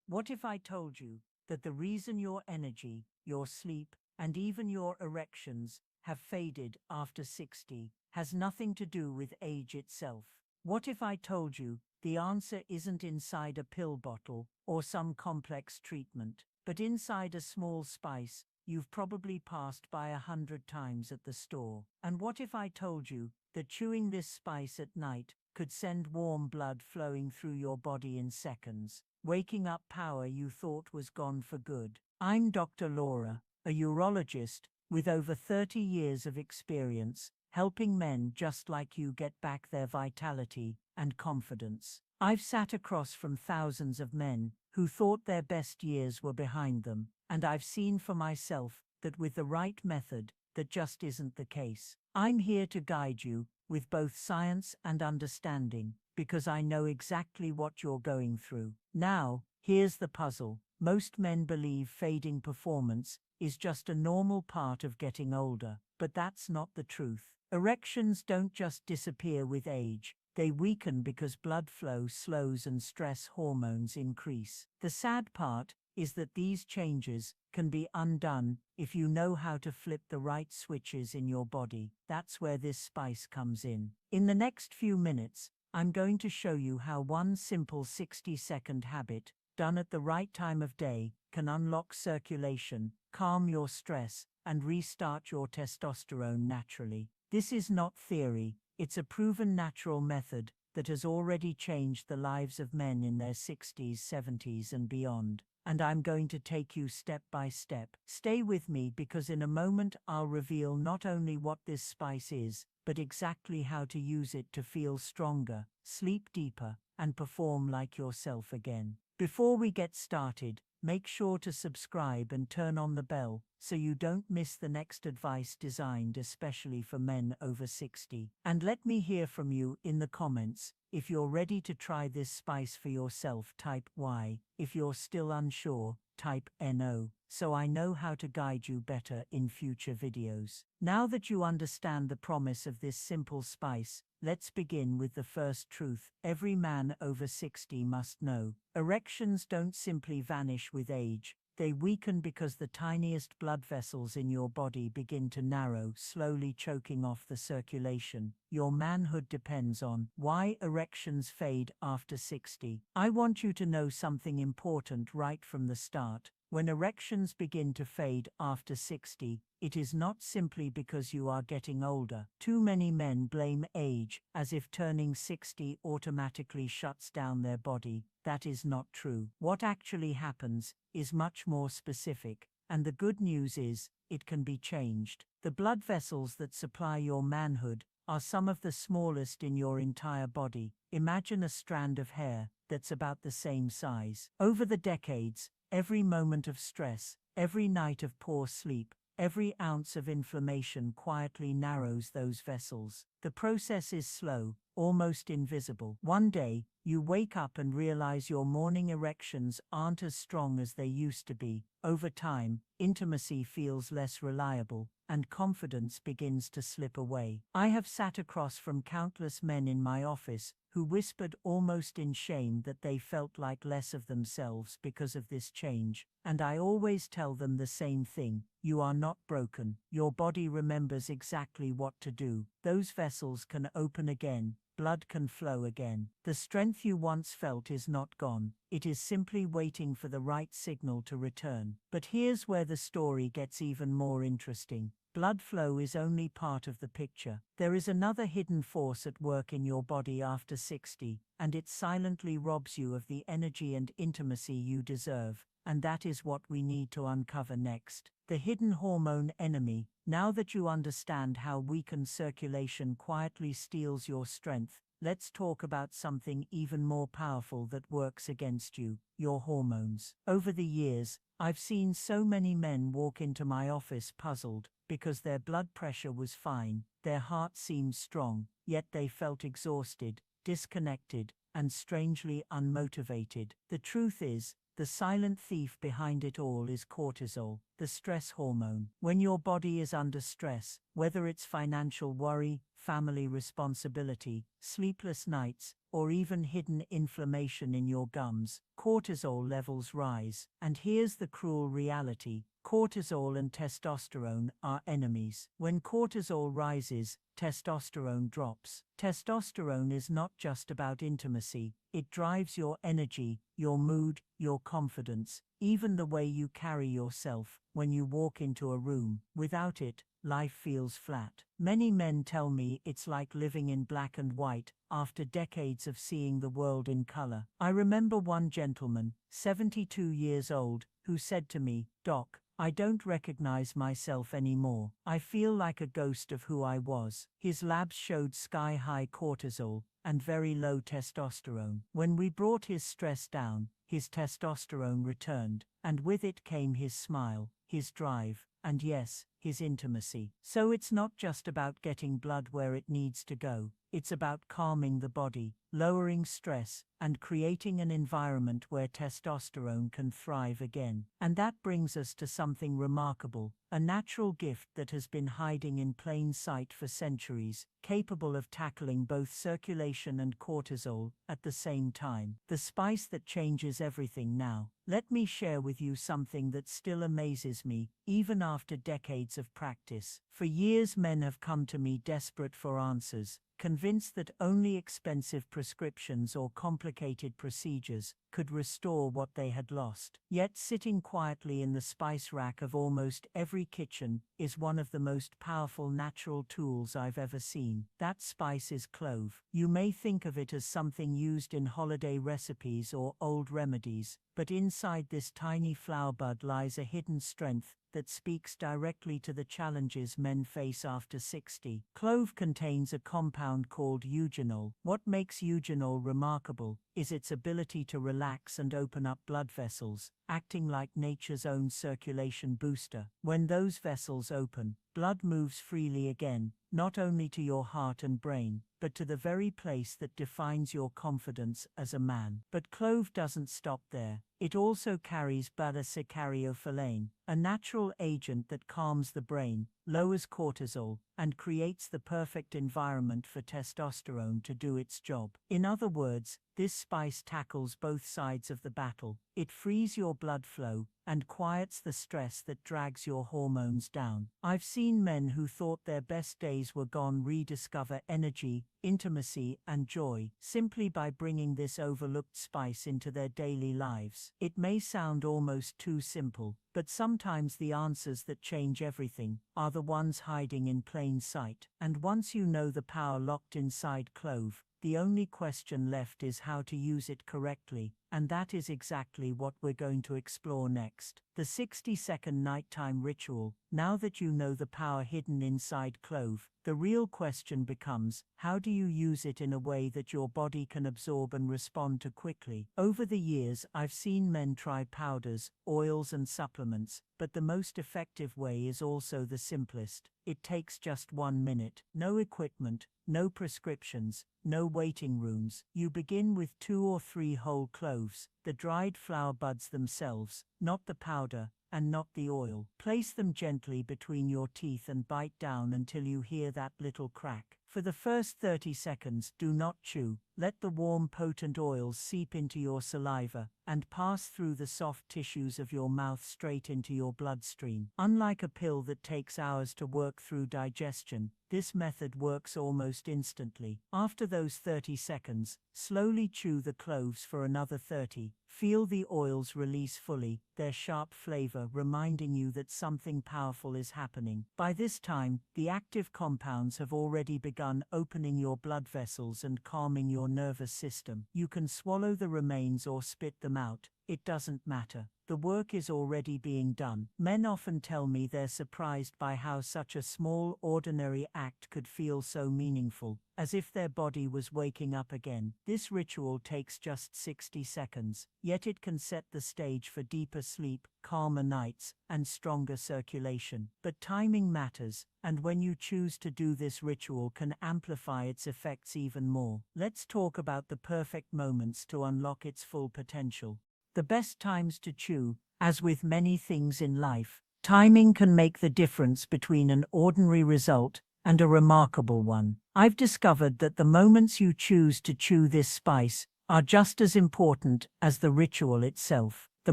What if I told you that the reason your energy, your sleep, and even your erections have faded after 60 has nothing to do with age itself? What if I told you the answer isn't inside a pill bottle or some complex treatment, but inside a small spice you've probably passed by 100 times at the store? And what if I told you that chewing this spice at night could send warm blood flowing through your body in seconds, waking up power you thought was gone for good? I'm Dr. Laura, a urologist with over 30 years of experience helping men just like you get back their vitality and confidence. I've sat across from thousands of men who thought their best years were behind them, and I've seen for myself that with the right method, that just isn't the case. I'm here to guide you with both science and understanding, because I know exactly what you're going through. Now, here's the puzzle. Most men believe fading performance is just a normal part of getting older, but that's not the truth. Erections don't just disappear with age, they weaken because blood flow slows and stress hormones increase. The sad part is that these changes can be undone if you know how to flip the right switches in your body. That's where this spice comes in. In the next few minutes, I'm going to show you how one simple 60-second habit, done at the right time of day, can unlock circulation, calm your stress, and restart your testosterone naturally. This is not theory, it's a proven natural method that has already changed the lives of men in their 60s, 70s, and beyond. And I'm going to take you step by step. Stay with me because in a moment I'll reveal not only what this spice is, but exactly how to use it to feel stronger, sleep deeper, and perform like yourself again. Before we get started, make sure to subscribe and turn on the bell so you don't miss the next advice designed especially for men over 60. And let me hear from you in the comments. If you're ready to try this spice for yourself, type Y. If you're still unsure, type NO, so I know how to guide you better in future videos. Now that you understand the promise of this simple spice, let's begin with the first truth every man over 60 must know. Erections don't simply vanish with age. They weaken because the tiniest blood vessels in your body begin to narrow, slowly choking off the circulation your manhood depends on. Why erections fade after 60? I want you to know something important right from the start. When erections begin to fade after 60, it is not simply because you are getting older. Too many men blame age, as if turning 60 automatically shuts down their body. That is not true. What actually happens is much more specific, and the good news is, it can be changed. The blood vessels that supply your manhood are some of the smallest in your entire body. Imagine a strand of hair that's about the same size. Over the decades, every moment of stress, every night of poor sleep, every ounce of inflammation quietly narrows those vessels. The process is slow, almost invisible. One day, you wake up and realize your morning erections aren't as strong as they used to be. Over time, intimacy feels less reliable, and confidence begins to slip away. I have sat across from countless men in my office who whispered almost in shame that they felt like less of themselves because of this change, and I always tell them the same thing: you are not broken. Your body remembers exactly what to do. Those vessels can open again. Blood can flow again. The strength you once felt is not gone. It is simply waiting for the right signal to return. But here's where the story gets even more interesting. Blood flow is only part of the picture. There is another hidden force at work in your body after 60, and it silently robs you of the energy and intimacy you deserve. And that is what we need to uncover next. The hidden hormone enemy. Now that you understand how weakened circulation quietly steals your strength, let's talk about something even more powerful that works against you: your hormones. Over the years, I've seen so many men walk into my office puzzled because their blood pressure was fine, their heart seemed strong, yet they felt exhausted, disconnected, and strangely unmotivated. The truth is, the silent thief behind it all is cortisol. the stress hormone. When your body is under stress, whether it's financial worry, family responsibility, sleepless nights, or even hidden inflammation in your gums, cortisol levels rise. And here's the cruel reality: cortisol and testosterone are enemies. When cortisol rises, testosterone drops. Testosterone is not just about intimacy, it drives your energy, your mood, your confidence, even the way you carry yourself when you walk into a room. Without it, life feels flat. Many men tell me it's like living in black and white after decades of seeing the world in color. I remember one gentleman, 72 years old, who said to me, "Doc, I don't recognize myself anymore. I feel like a ghost of who I was." His labs showed sky-high cortisol and very low testosterone. When we brought his stress down, his testosterone returned, and with it came his smile, his drive, and yes, his intimacy. So it's not just about getting blood where it needs to go. It's about calming the body, lowering stress, and creating an environment where testosterone can thrive again. And that brings us to something remarkable, a natural gift that has been hiding in plain sight for centuries, capable of tackling both circulation and cortisol at the same time. The spice that changes everything now. Let me share with you something that still amazes me, even after decades of practice. For years, men have come to me desperate for answers, convinced that only expensive prescriptions or complicated procedures could restore what they had lost. Yet sitting quietly in the spice rack of almost every kitchen is one of the most powerful natural tools I've ever seen. That spice is clove. You may think of it as something used in holiday recipes or old remedies, but inside this tiny flower bud lies a hidden strength that speaks directly to the challenges men face after 60. Clove contains a compound called eugenol. What makes eugenol remarkable is its ability to relax and open up blood vessels, acting like nature's own circulation booster. When those vessels open, blood moves freely again, not only to your heart and brain, but to the very place that defines your confidence as a man. But clove doesn't stop there. It also carries beta-sacchariophylline, a natural agent that calms the brain, lowers cortisol, and creates the perfect environment for testosterone to do its job. In other words, this spice tackles both sides of the battle. It frees your blood flow and quiets the stress that drags your hormones down. I've seen men who thought their best days were gone rediscover energy, intimacy, and joy simply by bringing this overlooked spice into their daily lives. It may sound almost too simple, but sometimes the answers that change everything are the ones hiding in plain sight. And once you know the power locked inside clove, the only question left is how to use it correctly, and that is exactly what we're going to explore next. The 60-second nighttime ritual. Now that you know the power hidden inside clove, the real question becomes, how do you use it in a way that your body can absorb and respond to quickly? Over the years, I've seen men try powders, oils, and supplements, but the most effective way is also the simplest. It takes just 1 minute. No equipment, no prescriptions, no waiting rooms. You begin with 2 or 3 whole cloves, the dried flower buds themselves, not the powder, and not the oil. Place them gently between your teeth and bite down until you hear that little crack. For the first 30 seconds, do not chew. Let the warm, potent oils seep into your saliva and pass through the soft tissues of your mouth straight into your bloodstream. Unlike a pill that takes hours to work through digestion, this method works almost instantly. After those 30 seconds, slowly chew the cloves for another 30. Feel the oils release fully, their sharp flavor reminding you that something powerful is happening. By this time, the active compounds have already begun opening your blood vessels and calming your nervous system. You can swallow the remains or spit them out. It doesn't matter. The work is already being done. Men often tell me they're surprised by how such a small, ordinary act could feel so meaningful, as if their body was waking up again. This ritual takes just 60 seconds, yet it can set the stage for deeper sleep, calmer nights, and stronger circulation. But timing matters, and when you choose to do this ritual can amplify its effects even more. Let's talk about the perfect moments to unlock its full potential. The best times to chew, as with many things in life, Timing can make the difference between an ordinary result and a remarkable one. I've discovered that the moments you choose to chew this spice are just as important as the ritual itself. The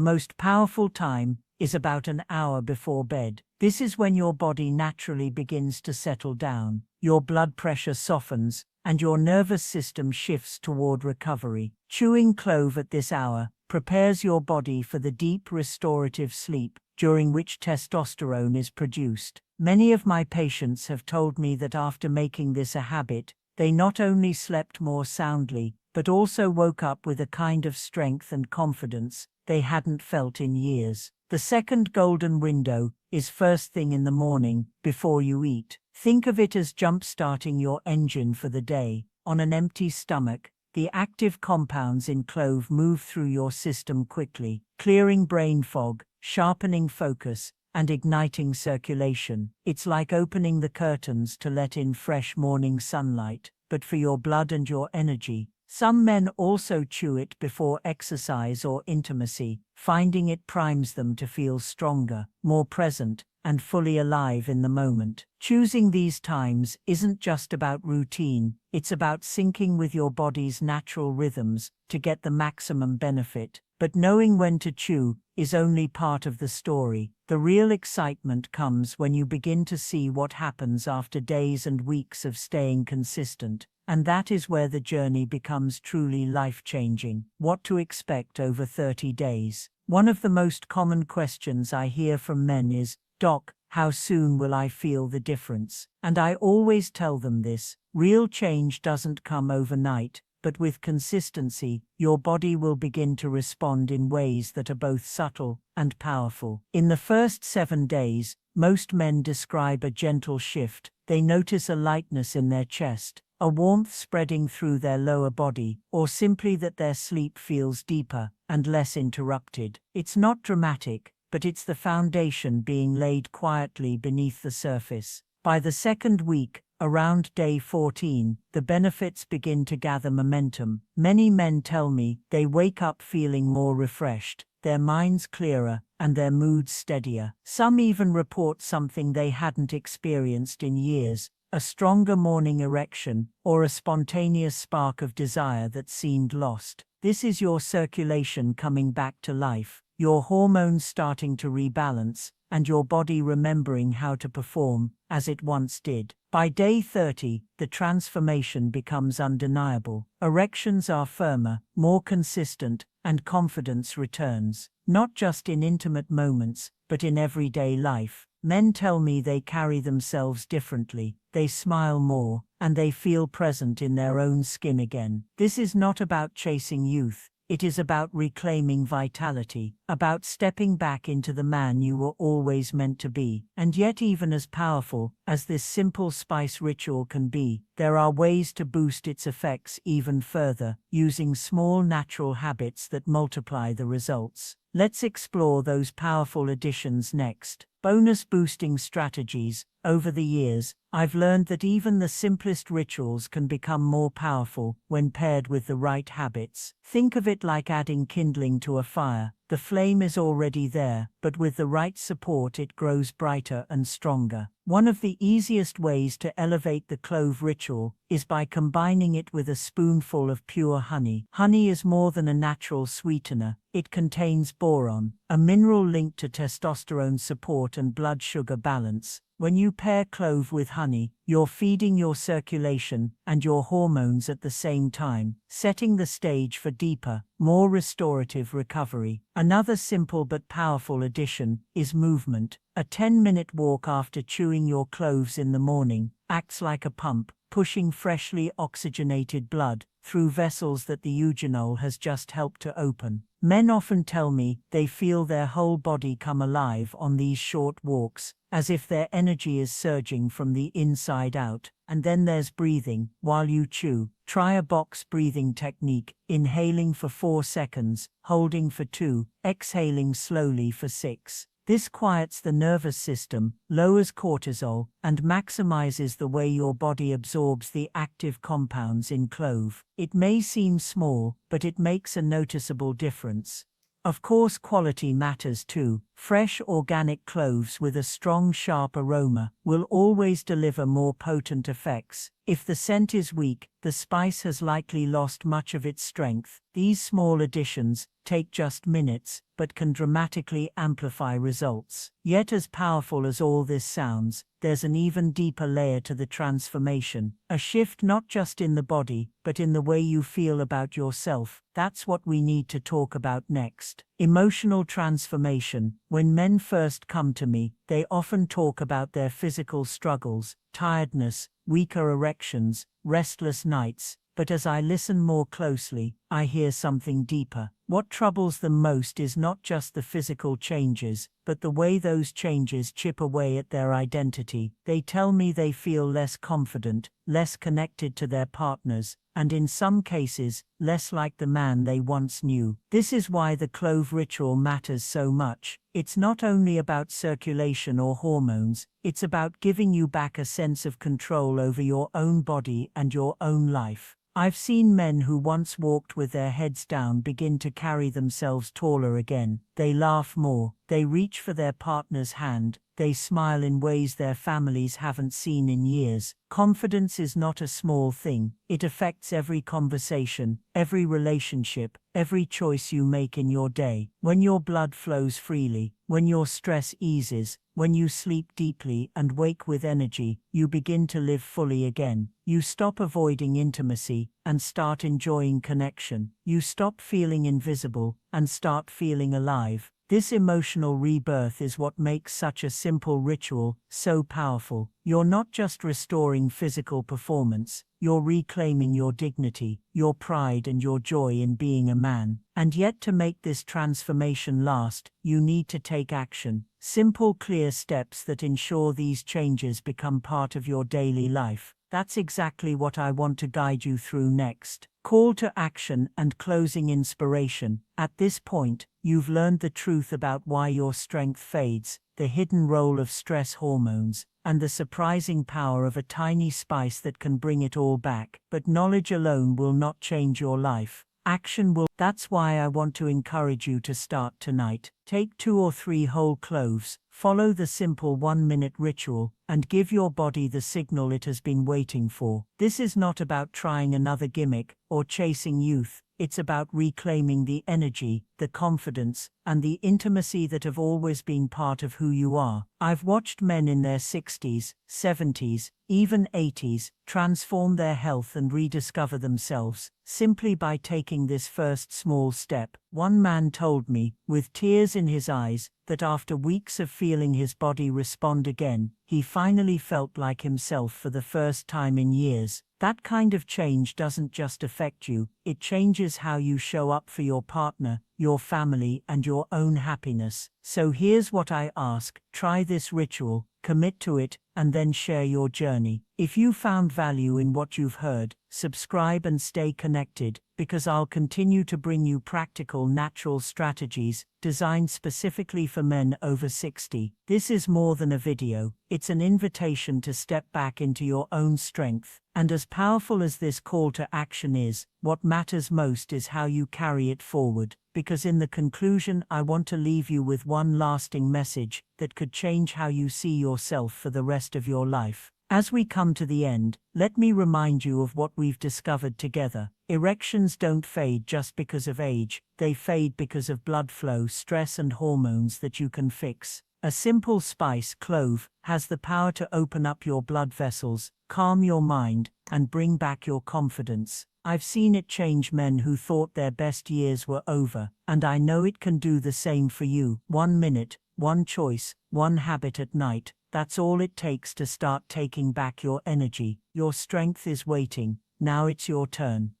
most powerful time is about an hour before bed. This is when your body naturally begins to settle down, your blood pressure softens, and your nervous system shifts toward recovery. Chewing clove at this hour prepares your body for the deep restorative sleep during which testosterone is produced. Many of my patients have told me that after making this a habit, they not only slept more soundly, but also woke up with a kind of strength and confidence they hadn't felt in years. The second golden window is first thing in the morning, before you eat. Think of it as jump-starting your engine for the day. On an empty stomach, the active compounds in clove move through your system quickly, clearing brain fog, sharpening focus, and igniting circulation. It's like opening the curtains to let in fresh morning sunlight, but for your blood and your energy. Some men also chew it before exercise or intimacy, finding it primes them to feel stronger, more present, and fully alive in the moment. Choosing these times isn't just about routine, it's about syncing with your body's natural rhythms to get the maximum benefit. But knowing when to chew is only part of the story. The real excitement comes when you begin to see what happens after days and weeks of staying consistent. And that is where the journey becomes truly life-changing. What to expect over 30 days? One of the most common questions I hear from men is, "Doc, how soon will I feel the difference?" And I always tell them this: real change doesn't come overnight, but with consistency, your body will begin to respond in ways that are both subtle and powerful. In the first 7 days, most men describe a gentle shift. They notice a lightness in their chest, a warmth spreading through their lower body, or simply that their sleep feels deeper and less interrupted. It's not dramatic, but it's the foundation being laid quietly beneath the surface. By the second week, around day 14, the benefits begin to gather momentum. Many men tell me they wake up feeling more refreshed, their minds clearer, and their moods steadier. Some even report something they hadn't experienced in years: a stronger morning erection, or a spontaneous spark of desire that seemed lost. This is your circulation coming back to life, your hormones starting to rebalance, and your body remembering how to perform as it once did. By day 30, the transformation becomes undeniable. Erections are firmer, more consistent, and confidence returns, not just in intimate moments, but in everyday life. Men tell me they carry themselves differently, they smile more, and they feel present in their own skin again. This is not about chasing youth. It is about reclaiming vitality, about stepping back into the man you were always meant to be. And yet, even as powerful as this simple spice ritual can be, there are ways to boost its effects even further, using small natural habits that multiply the results. Let's explore those powerful additions next. Bonus boosting strategies. Over the years, I've learned that even the simplest rituals can become more powerful when paired with the right habits. Think of it like adding kindling to a fire. The flame is already there, but with the right support it grows brighter and stronger. One of the easiest ways to elevate the clove ritual is by combining it with a spoonful of pure honey. Honey is more than a natural sweetener. It contains boron, a mineral linked to testosterone support and blood sugar balance. When you pair clove with honey, you're feeding your circulation and your hormones at the same time, setting the stage for deeper, more restorative recovery. Another simple but powerful addition is movement. A 10-minute walk after chewing your cloves in the morning acts like a pump, pushing freshly oxygenated blood through vessels that the eugenol has just helped to open. Men often tell me they feel their whole body come alive on these short walks, as if their energy is surging from the inside out. And then there's breathing. While you chew, try a box breathing technique, inhaling for 4 seconds, holding for 2, exhaling slowly for 6. This quiets the nervous system, lowers cortisol, and maximizes the way your body absorbs the active compounds in clove. It may seem small, but it makes a noticeable difference. Of course, quality matters too. Fresh organic cloves with a strong sharp aroma will always deliver more potent effects. If the scent is weak, the spice has likely lost much of its strength. These small additions take just minutes, but can dramatically amplify results. Yet as powerful as all this sounds, there's an even deeper layer to the transformation. A shift not just in the body, but in the way you feel about yourself. That's what we need to talk about next. Emotional transformation. When men first come to me, they often talk about their physical struggles, tiredness, weaker erections, restless nights. But as I listen more closely, I hear something deeper. What troubles them most is not just the physical changes, but the way those changes chip away at their identity. They tell me they feel less confident, less connected to their partners, and in some cases, less like the man they once knew. This is why the clove ritual matters so much. It's not only about circulation or hormones, it's about giving you back a sense of control over your own body and your own life. I've seen men who once walked with their heads down begin to carry themselves taller again. They laugh more, they reach for their partner's hand, they smile in ways their families haven't seen in years. Confidence is not a small thing. It affects every conversation, every relationship, every choice you make in your day. When your blood flows freely, when your stress eases, when you sleep deeply and wake with energy, you begin to live fully again. You stop avoiding intimacy and start enjoying connection. You stop feeling invisible and start feeling alive. This emotional rebirth is what makes such a simple ritual so powerful. You're not just restoring physical performance, you're reclaiming your dignity, your pride and your joy in being a man. And yet to make this transformation last, you need to take action. Simple, clear steps that ensure these changes become part of your daily life. That's exactly what I want to guide you through next. Call to action and closing inspiration. At this point, you've learned the truth about why your strength fades, the hidden role of stress hormones, and the surprising power of a tiny spice that can bring it all back. But knowledge alone will not change your life. Action will. That's why I want to encourage you to start tonight. Take 2 or 3 whole cloves, follow the simple 1-minute ritual, and give your body the signal it has been waiting for. This is not about trying another gimmick or chasing youth. It's about reclaiming the energy, the confidence, and the intimacy that have always been part of who you are. I've watched men in their 60s, 70s, even 80s, transform their health and rediscover themselves, simply by taking this first small step. One man told me, with tears in his eyes, that after weeks of feeling his body respond again, he finally felt like himself for the first time in years. That kind of change doesn't just affect you, it changes how you show up for your partner, your family, and your own happiness. So here's what I ask: try this ritual, commit to it, and then share your journey. If you found value in what you've heard, subscribe and stay connected, because I'll continue to bring you practical, natural strategies designed specifically for men over 60. This is more than a video, it's an invitation to step back into your own strength. And as powerful as this call to action is, what matters most is how you carry it forward. Because in the conclusion, I want to leave you with one lasting message that could change how you see yourself for the rest of your life. As we come to the end, let me remind you of what we've discovered together. Erections don't fade just because of age, they fade because of blood flow, stress, and hormones that you can fix. A simple spice, clove, has the power to open up your blood vessels, calm your mind, and bring back your confidence. I've seen it change men who thought their best years were over, and I know it can do the same for you. 1 minute, one choice, one habit at night. That's all it takes to start taking back your energy. Your strength is waiting. Now it's your turn.